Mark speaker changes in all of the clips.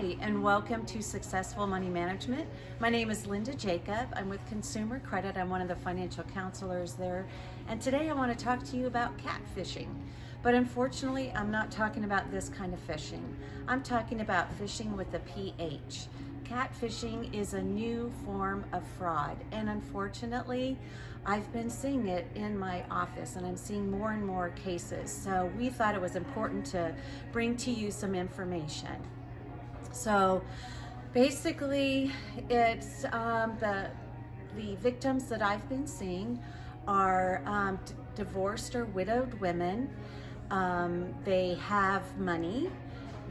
Speaker 1: Hi, and welcome to Successful Money Management. My name is Linda Jacob. I'm with Consumer Credit. I'm one of the financial counselors there. And today I want to talk to you about catfishing. But unfortunately, I'm not talking about this kind of phishing. I'm talking about phishing with a PH. Catfishing is a new form of fraud, and unfortunately, I've been seeing it in my office, and I'm seeing more and more cases. So we thought it was important to bring to you some information. So basically, it's the victims that I've been seeing are divorced or widowed women. They have money,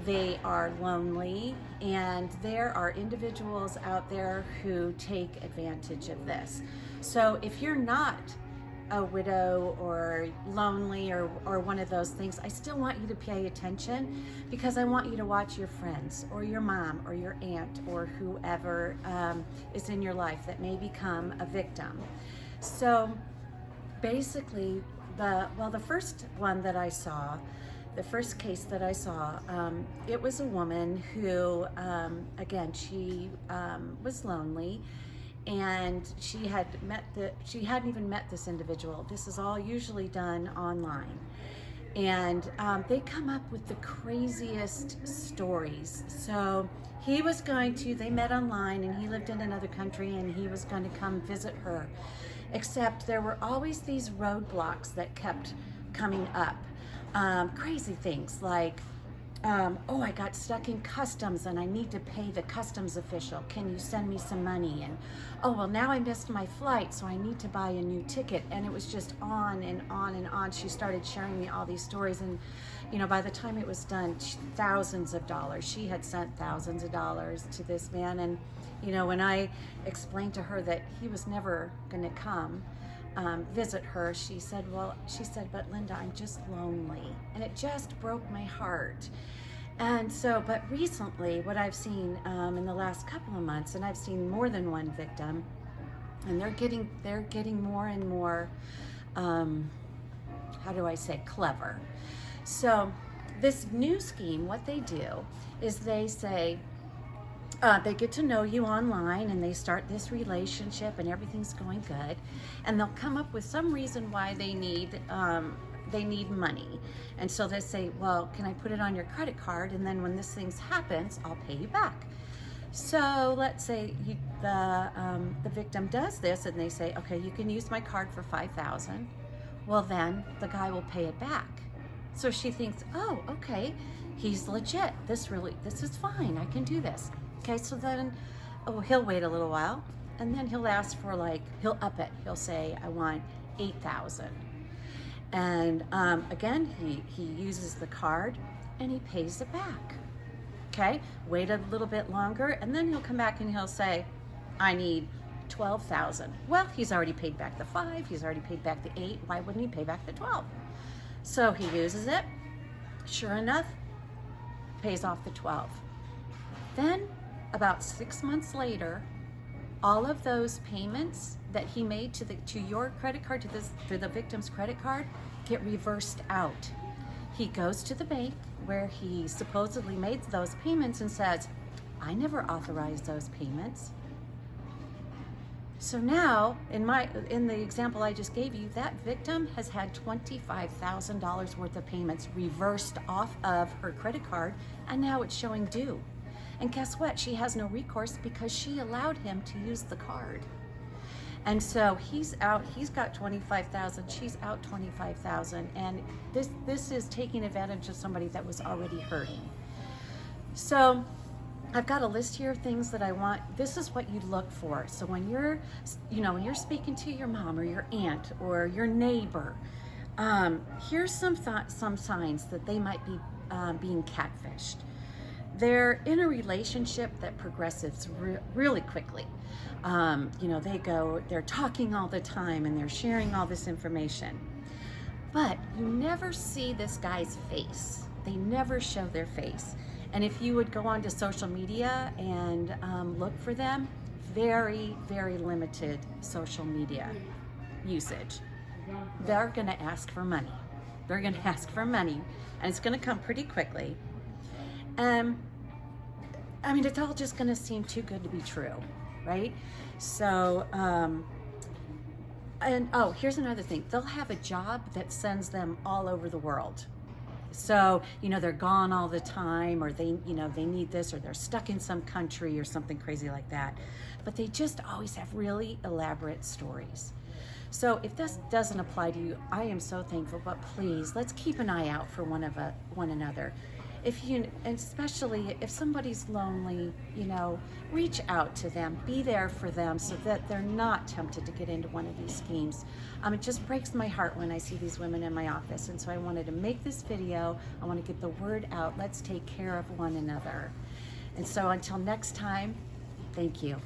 Speaker 1: they are lonely, and there are individuals out there who take advantage of this. So if you're not a widow or lonely or one of those things, I still want you to pay attention, because I want you to watch your friends or your mom or your aunt or whoever is in your life that may become a victim. So basically, the first one that I saw, the first case that I saw, it was a woman who, again, she was lonely, and she hadn't even met this individual. This is all usually done online. And they come up with the craziest stories. So they met online, and he lived in another country, and he was going to come visit her. Except there were always these roadblocks that kept coming up. Crazy things like, oh, I got stuck in customs and I need to pay the customs official. Can you send me some money? And, oh, well, now I missed my flight, so I need to buy a new ticket. And it was just on and on and on. She started sharing me all these stories, and by the time it was done, thousands of dollars. She had sent thousands of dollars to this man. And when I explained to her that he was never going to come visit her, she said, but Linda, I'm just lonely. And it just broke my heart. And so, but recently, what I've seen in the last couple of months, and I've seen more than one victim, and they're getting more and more, clever. So this new scheme, what they do is they say, they get to know you online, and they start this relationship, and everything's going good, and they'll come up with some reason why they need money. And so they say, well, can I put it on your credit card, and then when this thing happens, I'll pay you back. So let's say the victim does this, and they say, okay, you can use my card for $5,000. Well, then the guy will pay it back. So she thinks, oh, okay, he's legit. This is fine. I can do this. Okay, so then, he'll wait a little while, and then he'll ask for he'll up it. He'll say, I want $8,000. And again, he uses the card, and he pays it back. Okay, wait a little bit longer, and then he'll come back and he'll say, I need $12,000. Well, he's already paid back the 5, he's already paid back the 8, why wouldn't he pay back the 12? So he uses it, sure enough, pays off the 12. Then, about 6 months later, all of those payments that he made to your credit card, to the victim's credit card, get reversed out. He goes to the bank where he supposedly made those payments and says, I never authorized those payments. So now, in the example I just gave you, that victim has had $25,000 worth of payments reversed off of her credit card, and now it's showing due. And guess what? She has no recourse because she allowed him to use the card. And so he's out, he's got $25,000, she's out $25,000, and this is taking advantage of somebody that was already hurting. So I've got a list here of things that I want. This is what you look for. So when you're speaking to your mom or your aunt or your neighbor, here's some signs that they might be being catfished. They're in a relationship that progresses really quickly. They're talking all the time, and they're sharing all this information. But you never see this guy's face. They never show their face. And if you would go onto social media and look for them, very, very limited social media usage. They're gonna ask for money. They're gonna ask for money, and it's gonna come pretty quickly. I mean, it's all just going to seem too good to be true, right? So, and oh, here's another thing. They'll have a job that sends them all over the world. So, they're gone all the time, or they need this, or they're stuck in some country or something crazy like that. But they just always have really elaborate stories. So if this doesn't apply to you, I am so thankful, but please, let's keep an eye out for one another. And especially if somebody's lonely, reach out to them, be there for them so that they're not tempted to get into one of these schemes. It just breaks my heart when I see these women in my office. And so I wanted to make this video. I want to get the word out. Let's take care of one another. And so until next time, thank you.